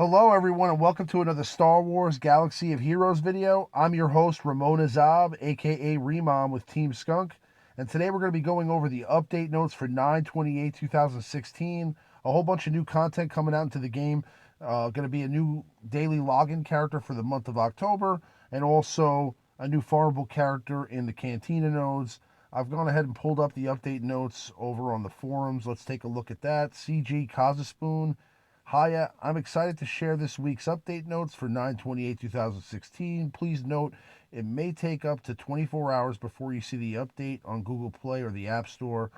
Hello, everyone, and welcome to another Star Wars Galaxy of Heroes video. I'm your host, Remon Azab, aka Remon with TeamSkunk, and today we're going to be going over the update notes for 9/28/2016. A whole bunch of new content coming out into the game. Going to be a new daily login character for the month of October, and also a new farmable character in the Cantina nodes. I've gone ahead and pulled up the update notes over on the forums. Let's take a look at that. CG Kazaspoon. Hiya, I'm excited to share this week's update notes for 9/28/2016. Please note it may take up to 24 hours before you see the update on Google Play or the App Store.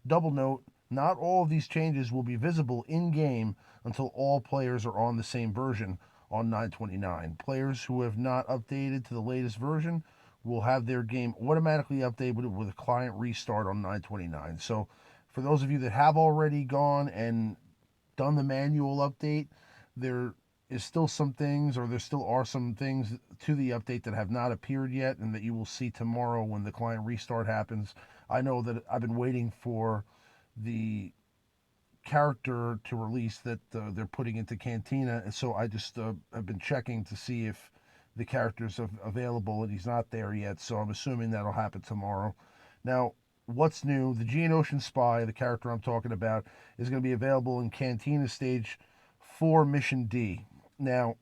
Double note, not all of these changes will be visible in game until all players are on the same version on 9/29. Players who have not updated to the latest version will have their game automatically updated with a client restart on 9/29. So, for those of you that have already gone and done the manual update, there is still some things, or there still are some things to the update that have not appeared yet and that you will see tomorrow when the client restart happens. I know that I've been waiting for the character to release that they're putting into Cantina, and so I just have been checking to see if the character's available, and he's not there yet, so I'm assuming that'll happen tomorrow. Now, what's new? The Geonosian Spy, the character I'm talking about, is going to be available in Cantina Stage 4 Mission D. Now,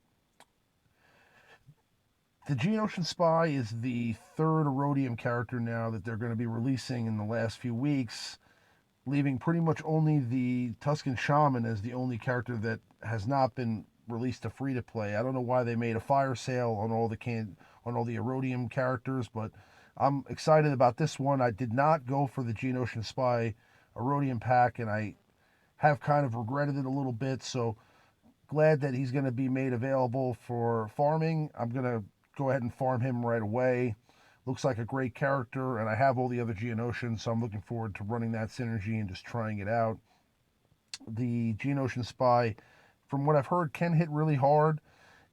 the Geonosian Spy is the third Erodium character now that they're going to be releasing in the last few weeks, leaving pretty much only the Tusken Shaman as the only character that has not been released to free to play. I don't know why they made a fire sale on all the Erodium characters, but I'm excited about this one. I did not go for the Geonosian Spy Erodium pack, and I have kind of regretted it a little bit. So glad that he's going to be made available for farming. I'm going to go ahead and farm him right away. Looks like a great character, and I have all the other Geonosians, so I'm looking forward to running that synergy and just trying it out. The Geonosian Spy, from what I've heard, can hit really hard,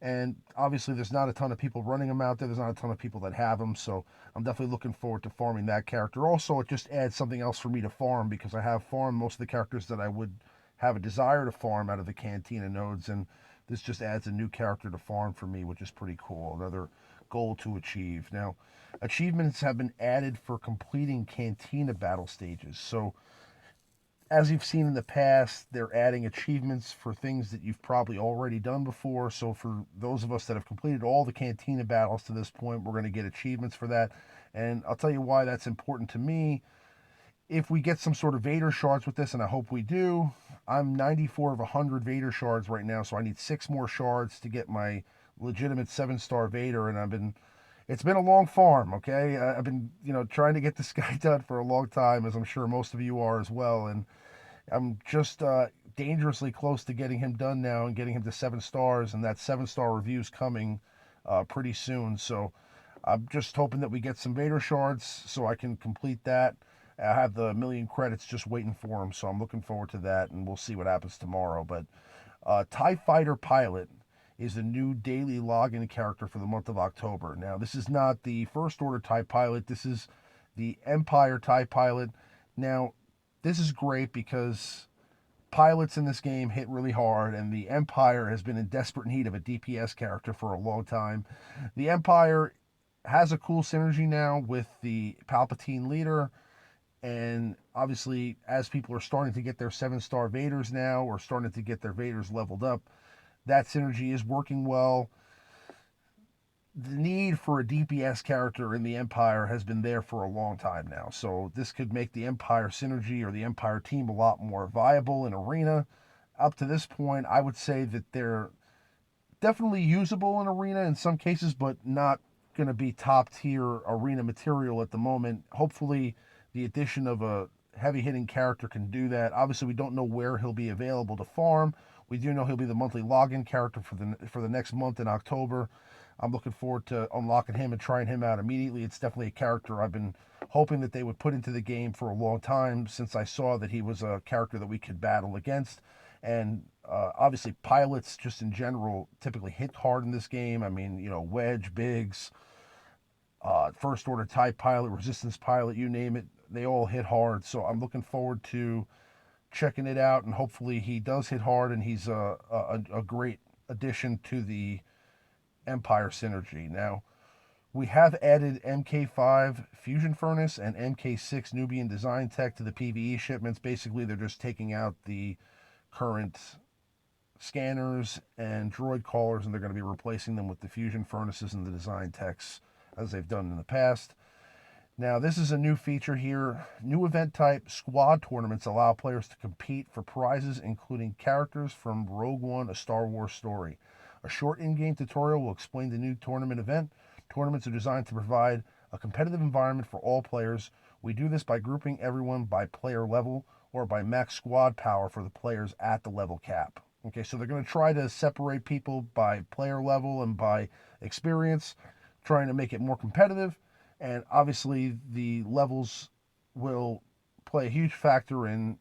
and obviously there's not a ton of people running them out there. There's not a ton of people that have them, so I'm definitely looking forward to farming that character. Also, it just adds something else for me to farm, because I have farmed most of the characters that I would have a desire to farm out of the Cantina nodes, and this just adds a new character to farm for me, which is pretty cool. Another goal to achieve. Now, achievements have been added for completing Cantina battle stages. So, as you've seen in the past, they're adding achievements for things that you've probably already done before. So, for those of us that have completed all the Cantina battles to this point, we're going to get achievements for that. And I'll tell you why that's important to me. If we get some sort of Vader shards with this, and I hope we do, I'm 94 of 100 Vader shards right now, so I need 6 more shards to get my legitimate 7-star Vader, and it's been a long farm, okay? I've been, trying to get this guy done for a long time, as I'm sure most of you are as well, and I'm just dangerously close to getting him done now and getting him to 7 stars, and that 7-star review is coming pretty soon, so I'm just hoping that we get some Vader shards so I can complete that. I have the million credits just waiting for him, so I'm looking forward to that, and we'll see what happens tomorrow. But TIE Fighter Pilot is the new daily login character for the month of October. Now, this is not the First Order TIE Pilot. This is the Empire TIE Pilot. Now, this is great because pilots in this game hit really hard, and the Empire has been in desperate need of a DPS character for a long time. The Empire has a cool synergy now with the Palpatine leader, and obviously, as people are starting to get their 7-star Vaders now, or starting to get their Vaders leveled up, that synergy is working well. The need for a DPS character in the Empire has been there for a long time now. So this could make the Empire synergy or the Empire team a lot more viable in Arena. Up to this point, I would say that they're definitely usable in Arena in some cases, but not going to be top tier Arena material at the moment. Hopefully, the addition of a heavy hitting character can do that. Obviously, we don't know where he'll be available to farm. We do know he'll be the monthly login character for the next month in October. I'm looking forward to unlocking him and trying him out immediately. It's definitely a character I've been hoping that they would put into the game for a long time, since I saw that he was a character that we could battle against. And obviously, pilots just in general typically hit hard in this game. I mean, Wedge, Biggs, First Order TIE Pilot, Resistance Pilot, you name it, they all hit hard. So I'm looking forward to checking it out, and hopefully he does hit hard, and he's a great addition to the Empire synergy. Now, we have added MK5 Fusion Furnace and MK6 Nubian Design Tech to the PvE shipments. Basically, they're just taking out the current scanners and droid callers, and they're going to be replacing them with the Fusion Furnaces and the Design Techs, as they've done in the past. Now, this is a new feature here. New event type squad tournaments allow players to compete for prizes, including characters from Rogue One, A Star Wars Story. A short in-game tutorial will explain the new tournament event. Tournaments are designed to provide a competitive environment for all players. We do this by grouping everyone by player level or by max squad power for the players at the level cap. Okay, so they're going to try to separate people by player level and by experience, trying to make it more competitive. And obviously, the levels will play a huge factor in,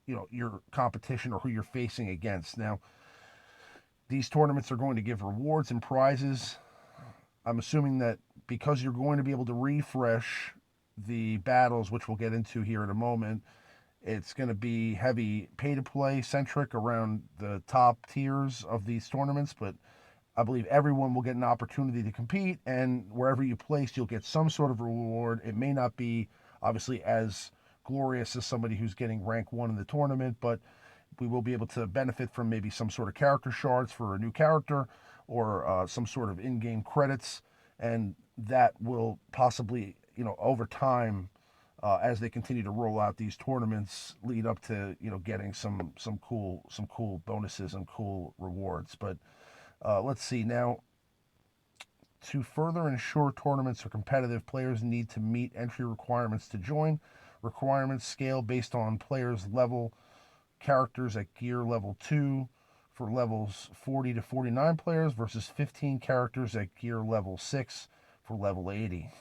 your competition or who you're facing against. Now, these tournaments are going to give rewards and prizes. I'm assuming that because you're going to be able to refresh the battles, which we'll get into here in a moment, it's going to be heavy pay-to-play centric around the top tiers of these tournaments, but I believe everyone will get an opportunity to compete, and wherever you place, you'll get some sort of reward. It may not be, obviously, as glorious as somebody who's getting rank 1 in the tournament, but we will be able to benefit from maybe some sort of character shards for a new character or some sort of in-game credits, and that will possibly, over time, as they continue to roll out these tournaments, lead up to getting some cool bonuses and cool rewards. But let's see now. To further ensure tournaments are competitive, players need to meet entry requirements to join. Requirements scale based on players' level. Characters at gear level 2 for levels 40 to 49 players versus 15 characters at gear level 6 for level 80.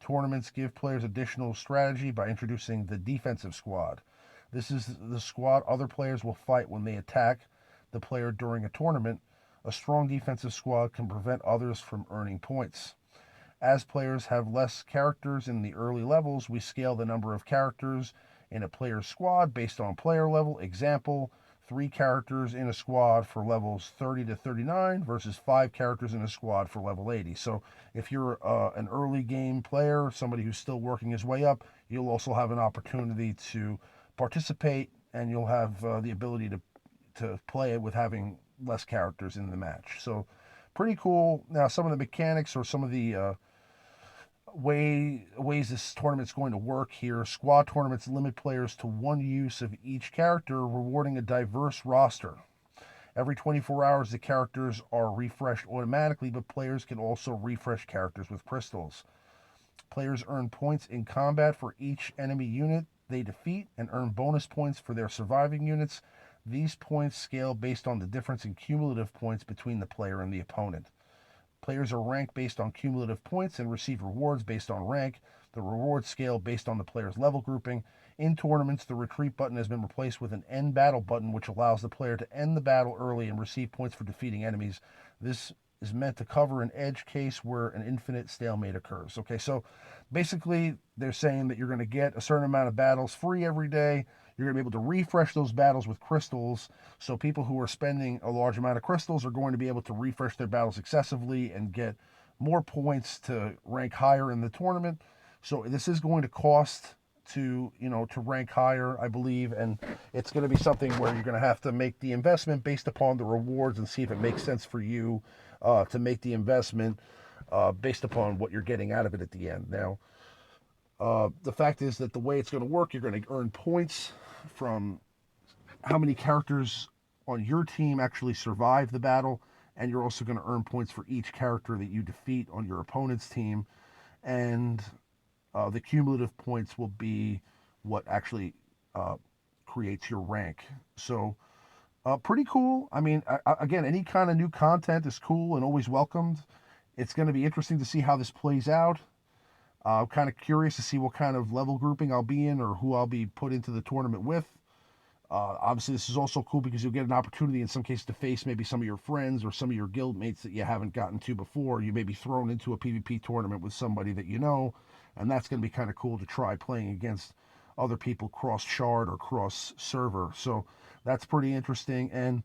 Tournaments give players additional strategy by introducing the defensive squad. This is the squad other players will fight when they attack the player during a tournament. A strong defensive squad can prevent others from earning points. As players have less characters in the early levels, we scale the number of characters in a player's squad based on player level. Example, 3 characters in a squad for levels 30 to 39 versus 5 characters in a squad for level 80. So if you're an early game player, somebody who's still working his way up, you'll also have an opportunity to participate, and you'll have the ability to play it with having less characters in the match. So pretty cool. Now, some of the mechanics or some of the ways this tournament's going to work here. Squad tournaments limit players to 1 use of each character, rewarding a diverse roster. Every 24 hours, the characters are refreshed automatically, but players can also refresh characters with crystals. Players earn points in combat for each enemy unit they defeat and earn bonus points for their surviving units. These points scale based on the difference in cumulative points between the player and the opponent. Players are ranked based on cumulative points and receive rewards based on rank. The rewards scale based on the player's level grouping. In tournaments, the retreat button has been replaced with an end battle button, which allows the player to end the battle early and receive points for defeating enemies. This is meant to cover an edge case where an infinite stalemate occurs. Okay, so basically they're saying that you're going to get a certain amount of battles free every day. You're going to be able to refresh those battles with crystals. So people who are spending a large amount of crystals are going to be able to refresh their battles excessively and get more points to rank higher in the tournament. So this is going to cost to rank higher, I believe, and it's going to be something where you're going to have to make the investment based upon the rewards and see if it makes sense for you to make the investment based upon what you're getting out of it at the end. Now, the fact is that the way it's going to work, you're going to earn points from how many characters on your team actually survive the battle, and you're also going to earn points for each character that you defeat on your opponent's team, and the cumulative points will be what actually creates your rank. So pretty cool. I mean, again, any kind of new content is cool and always welcomed. It's going to be interesting to see how this plays out. I'm kind of curious to see what kind of level grouping I'll be in or who I'll be put into the tournament with. Obviously, this is also cool because you'll get an opportunity in some cases to face maybe some of your friends or some of your guild mates that you haven't gotten to before. You may be thrown into a PvP tournament with somebody that you know, and that's going to be kind of cool to try playing against other people cross shard or cross server. So that's pretty interesting. And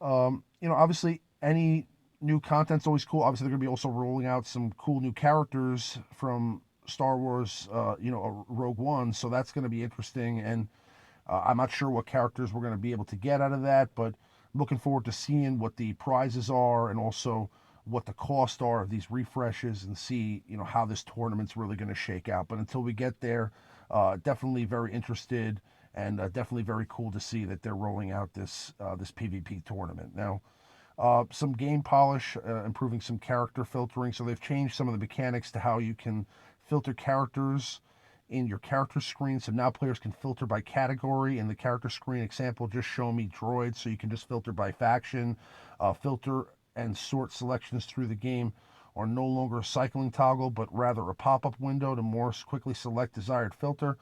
Obviously, any new content's always cool. Obviously, they're going to be also rolling out some cool new characters from Star Wars, Rogue One, so that's going to be interesting. And I'm not sure what characters we're going to be able to get out of that, but I'm looking forward to seeing what the prizes are and also what the cost are of these refreshes and see, how this tournament's really going to shake out. But until we get there, definitely very interested and definitely very cool to see that they're rolling out this PvP tournament. Now, some game polish, improving some character filtering. So they've changed some of the mechanics to how you can filter characters in your character screen. So now players can filter by category. In the character screen example, just show me droids. So you can just filter by faction, filter and sort selections through the game are no longer a cycling toggle, but rather a pop-up window to more quickly select desired filter.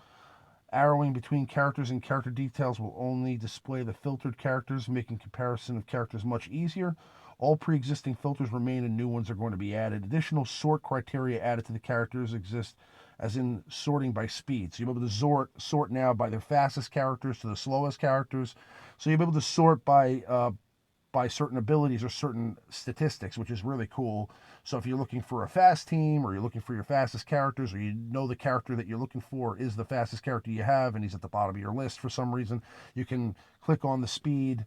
Arrowing between characters and character details will only display the filtered characters, making comparison of characters much easier. All pre-existing filters remain and new ones are going to be added. Additional sort criteria added to the characters exist, as in sorting by speed. So you'll be able to sort now by the fastest characters to the slowest characters. So you'll be able to sort by certain abilities or certain statistics, which is really cool. So if you're looking for a fast team or you're looking for your fastest characters or you know the character that you're looking for is the fastest character you have and he's at the bottom of your list for some reason, you can click on the speed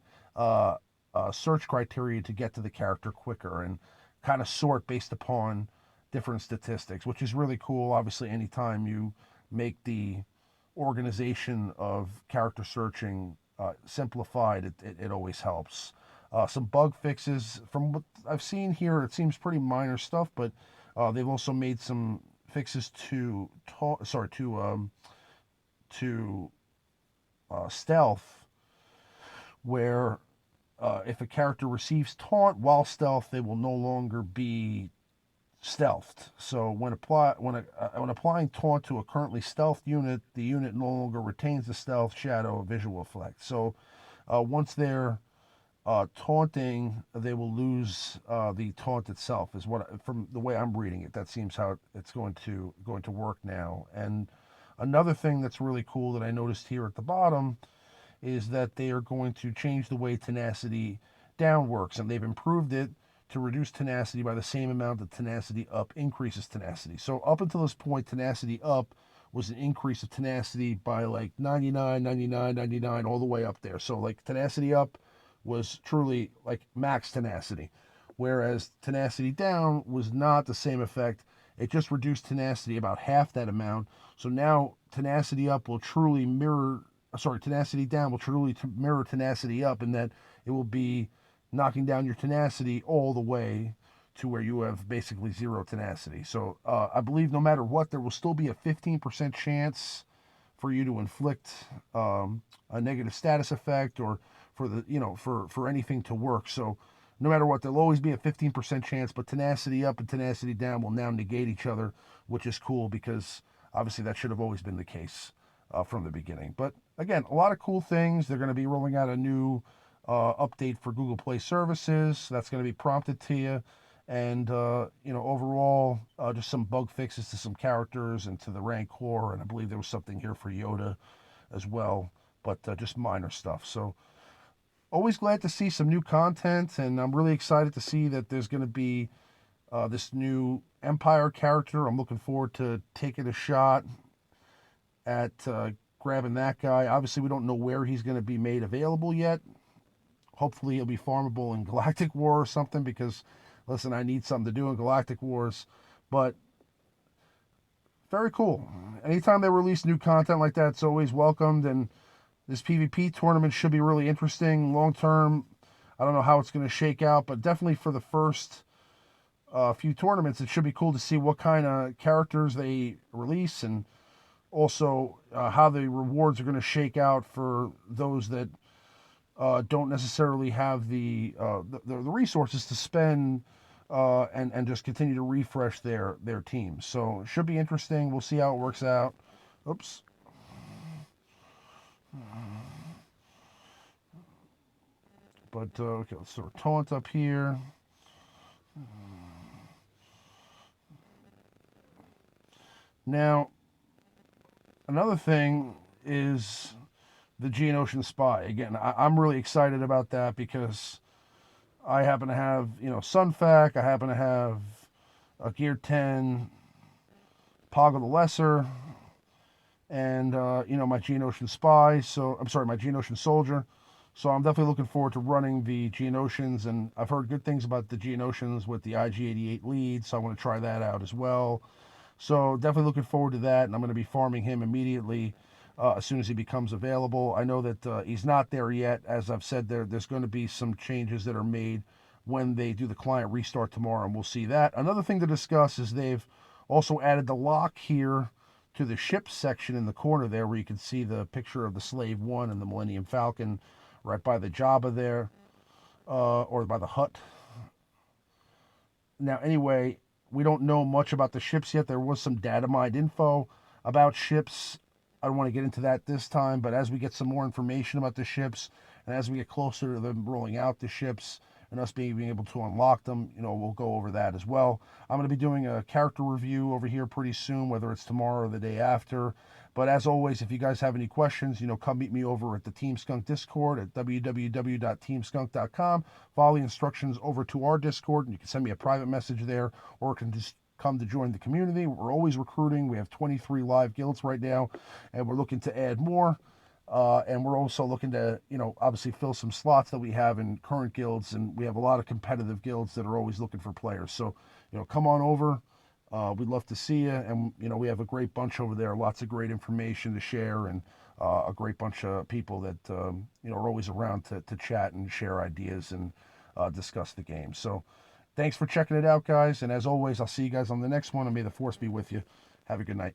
search criteria to get to the character quicker and kind of sort based upon different statistics, which is really cool. Obviously, anytime you make the organization of character searching simplified, it always helps. Some bug fixes from what I've seen here. It seems pretty minor stuff, but they've also made some fixes to stealth, where if a character receives taunt while stealth, they will no longer be stealthed. So when applying taunt to a currently stealthed unit, the unit no longer retains the stealth shadow visual effect. So once they're taunting, they will lose the taunt itself. Is what, from the way I'm reading it, that seems how it's going to work now. And another thing that's really cool that I noticed here at the bottom is that they are going to change the way tenacity down works, and they've improved it to reduce tenacity by the same amount that tenacity up increases tenacity. So up until this point, tenacity up was an increase of tenacity by like 99, 99, 99, all the way up there. So like tenacity up was truly like max tenacity, whereas tenacity down was not the same effect. It just reduced tenacity about half that amount. So now tenacity up will truly mirror, sorry, tenacity down will truly mirror tenacity up, in that it will be knocking down your tenacity all the way to where you have basically zero tenacity. So I believe no matter what, there will still be a 15% chance for you to inflict a negative status effect, or for the for anything to work. So no matter what, there'll always be a 15% chance, but tenacity up and tenacity down will now negate each other, which is cool because obviously that should have always been the case from the beginning. But again, a lot of cool things. They're going to be rolling out a new update for Google Play services that's going to be prompted to you. And overall, just some bug fixes to some characters and to the Rancor, and I believe there was something here for Yoda as well, but just minor stuff. So always glad to see some new content, and I'm really excited to see that there's going to be this new Empire character. I'm looking forward to taking a shot at grabbing that guy. Obviously, we don't know where he's going to be made available yet. Hopefully, he'll be farmable in Galactic War or something, because, listen, I need something to do in Galactic Wars. But very cool. Anytime they release new content like that, it's always welcomed. And this PvP tournament should be really interesting long term. I don't know how it's going to shake out, but definitely for the first few tournaments, it should be cool to see what kind of characters they release, and also how the rewards are going to shake out for those that don't necessarily have the resources to spend and just continue to refresh their teams. So it should be interesting. We'll see how it works out. Oops. But okay, let's sort of taunt up here. Now, another thing is the Geonosian Spy. Again, I'm really excited about that because I happen to have, Sunfac. I happen to have a Gear 10 Poggle the Lesser, and my Geonosian Spy. So I'm sorry, my Geonosian Soldier. So I'm definitely looking forward to running the Geonosians, and I've heard good things about the Geonosians with the IG-88 lead, so I want to try that out as well. So definitely looking forward to that, and I'm going to be farming him immediately as soon as he becomes available. I know that he's not there yet. As I've said, there's going to be some changes that are made when they do the client restart tomorrow, and we'll see that. Another thing to discuss is they've also added the lock here to the ship section in the corner there, where you can see the picture of the Slave 1 and the Millennium Falcon right by the Jabba there, or by the hut. Now, anyway, we don't know much about the ships yet. There was some data mined info about ships. I don't want to get into that this time, but as we get some more information about the ships, and as we get closer to them rolling out the ships and us being able to unlock them, we'll go over that as well. I'm going to be doing a character review over here pretty soon, whether it's tomorrow or the day after. But as always, if you guys have any questions, come meet me over at the TeamSkunk Discord at www.teamskunk.com. Follow the instructions over to our Discord, and you can send me a private message there, or can just come to join the community. We're always recruiting. We have 23 live guilds right now, and we're looking to add more. And we're also looking to, obviously fill some slots that we have in current guilds, and we have a lot of competitive guilds that are always looking for players. So, come on over. We'd love to see you, and we have a great bunch over there. Lots of great information to share, and a great bunch of people that are always around to chat and share ideas and discuss the game. So, thanks for checking it out, guys. And as always, I'll see you guys on the next one, and may the force be with you. Have a good night.